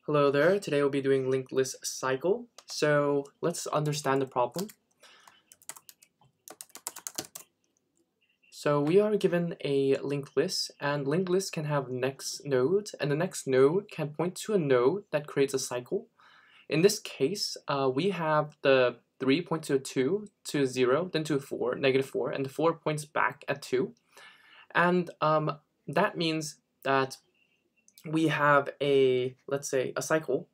Hello there, today we'll be doing linked list cycle. So let's understand the problem. So we are given a linked list, and linked list can have next nodes, and the next node can point to a node that creates a cycle. In this case, we have the 3 point to a 2, to a 0, then to a 4, -4, and the 4 points back at 2. And that means that we have let's say, a cycle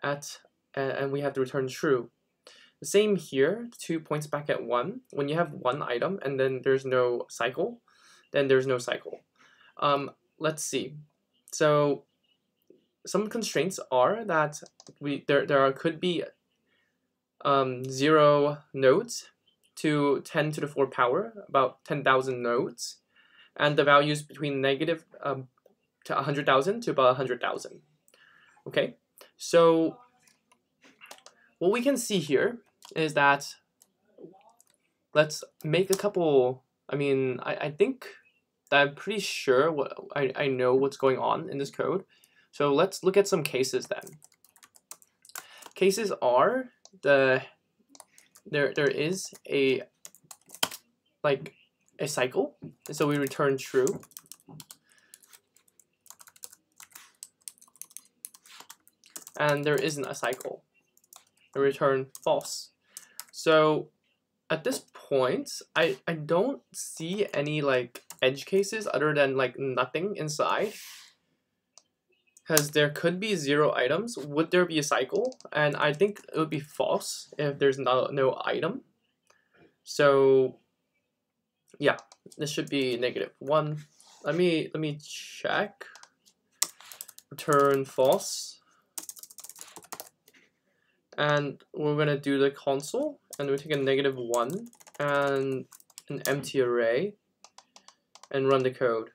and we have to return true. The same here, 2 points back at 1. When you have one item and then there's no cycle, then there's no cycle. Let's see. So some constraints are that there could be 0 nodes to 10 to the 4 power, about 10,000 nodes, and the values between negative to 100,000 to about 100,000. Okay, so what we can see here is that let's make a couple. I think that I'm pretty sure what I know what's going on in this code. So let's look at some cases then. Cases are there is a cycle, so we return true. And there isn't a cycle, we return false. So at this point, I don't see any edge cases other than nothing inside, because there could be 0 items. Would there be a cycle? And I think it would be false if there's no item. So yeah, this should be -1. Let me check. Return false. And we're gonna do the console, and we take a -1 and an empty array and run the code.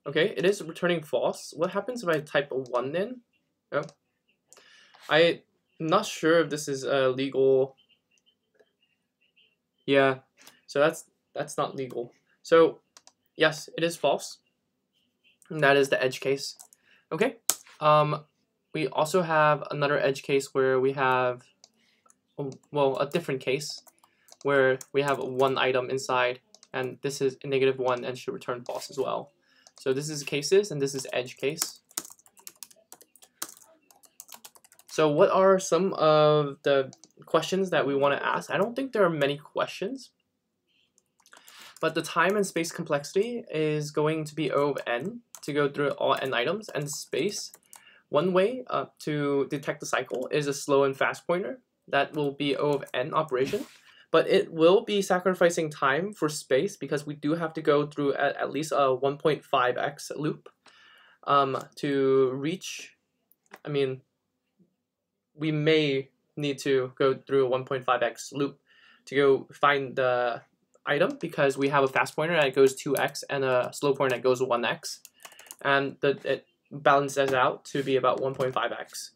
Okay, it is returning false. What happens if I type a 1 in? Oh, I'm not sure if this is legal. Yeah, so that's not legal. So yes, it is false, and that is the edge case. Okay. We also have another edge case where we have, well, a different case where we have 1 item inside, and this is a -1 and should return false as well. So this is cases, and this is edge case. So what are some of the questions that we want to ask? I don't think there are many questions, but the time and space complexity is going to be O of n to go through all n items, and space. One way to detect the cycle is a slow and fast pointer. That will be O of n operation, but it will be sacrificing time for space because we do have to go through at least a 1.5x loop to reach. We may need to go through a 1.5x loop to go find the item because we have a fast pointer that goes 2x and a slow pointer that goes 1x, and it balances out to be about 1.5x.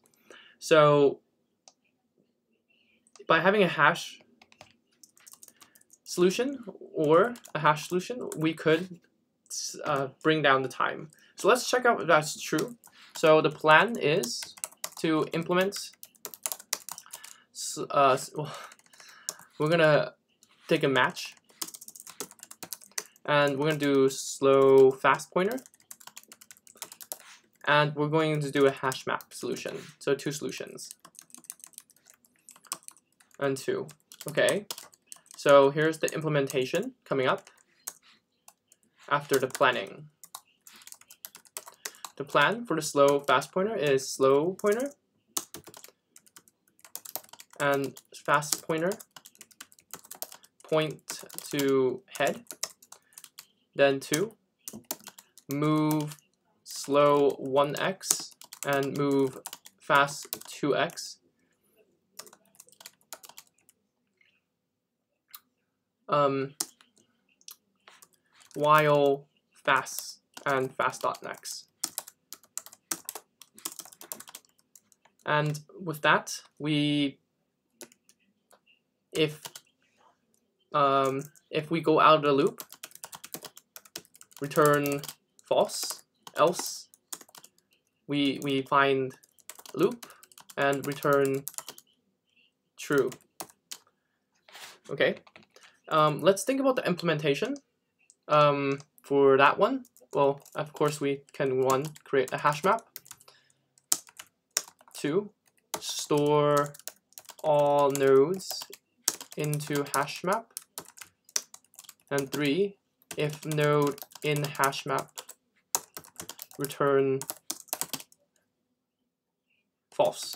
So by having a hash solution or a hash solution, we could bring down the time. So let's check out if that's true. So the plan is to implement, we're gonna take a match, and we're gonna do slow fast pointer. And we're going to do a hash map solution. So 2 solutions. And 2. Okay. So here's the implementation coming up after the planning. The plan for the slow fast pointer is slow pointer and fast pointer point to head, then 2, move slow 1x and move fast 2x. While fast and fast.next. And with that, if we go out of the loop, return false, else we find loop and return true. Okay, let's think about the implementation. For that one, well, of course we can, 1, create a hash map, 2, store all nodes into hash map, and 3, if node in hash map, return false.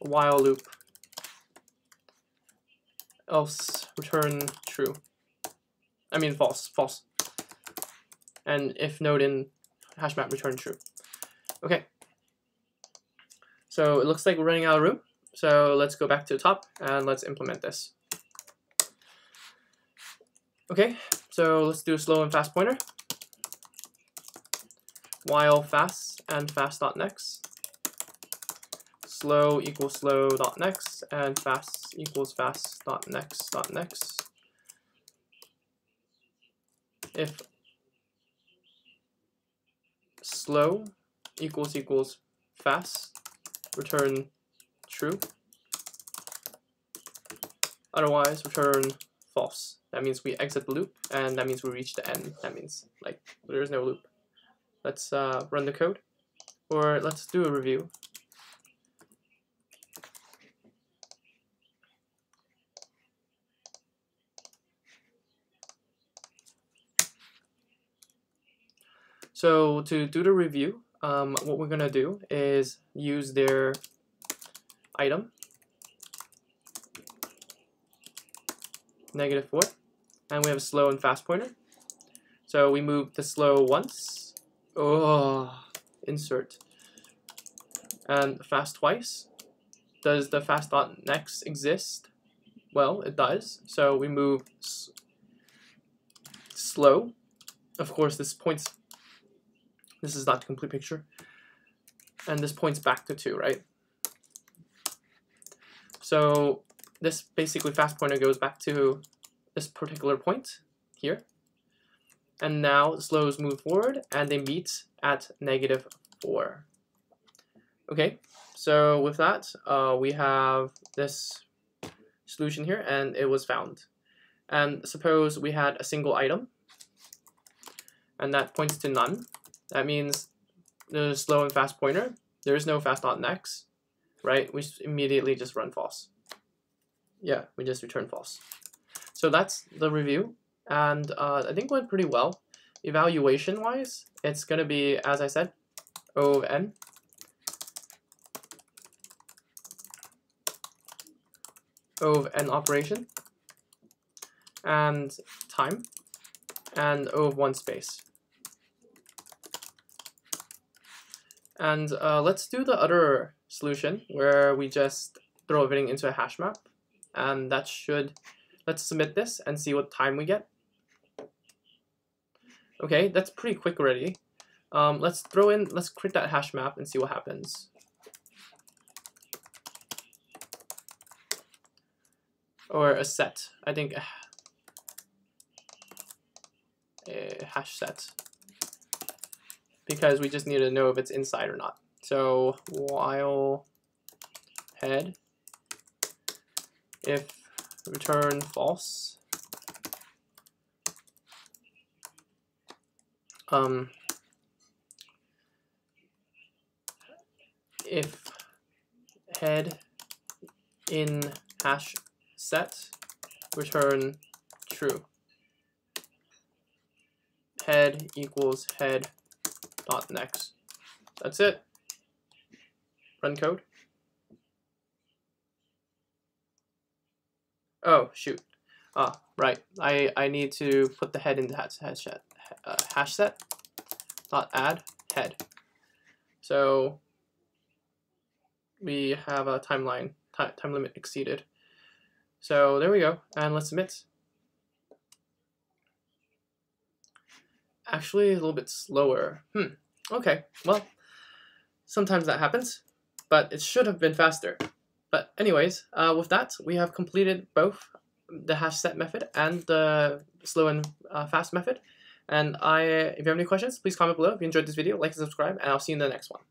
While loop, else return true. I mean false, false. And if node in hash map, return true. Okay. So it looks like we're running out of room. So let's go back to the top and let's implement this. Okay, so let's do a slow and fast pointer. While fast and fast.next. Slow equals slow.next and fast equals fast.next.next. If slow equals fast, return true. Otherwise, return false. That means we exit the loop, and that means we reach the end. That means like there is no loop. Let's run the code, or let's do a review. So to do the review, what we're gonna do is use their item -4, and we have a slow and fast pointer. So we move the slow once, insert, and fast twice. Does the fast.next exist? Well, it does. So we move slow. Of course, this points. This is not the complete picture, and this points back to 2, right? So this basically fast pointer goes back to this particular point here, and now the slows move forward and they meet at -4. Okay, so with that, we have this solution here, and it was found. And suppose we had a single item, and that points to none. That means the slow and fast pointer, there is no fast.next, right? We immediately just run false. Yeah, we just return false. So that's the review, and I think it went pretty well. Evaluation-wise, it's going to be, as I said, O of n. O of n operation, and time, and O of 1 space. And let's do the other solution where we just throw everything into a hash map, and that should, let's submit this and see what time we get. Okay, that's pretty quick already. Let's create that hash map and see what happens. Or a set, I think a hash set, because we just need to know if it's inside or not. So while head, if return false, if head in hash set, return true. Head equals head dot next. That's it. Run code. Oh shoot. Right. I need to put the head into hash set dot add head. So we have a time limit exceeded. So there we go, and let's submit. Actually, a little bit slower. Okay, well, sometimes that happens, but it should have been faster. But anyways, with that, we have completed both the hash set method and the slow and fast method. And if you have any questions, please comment below. If you enjoyed this video, like and subscribe, and I'll see you in the next one.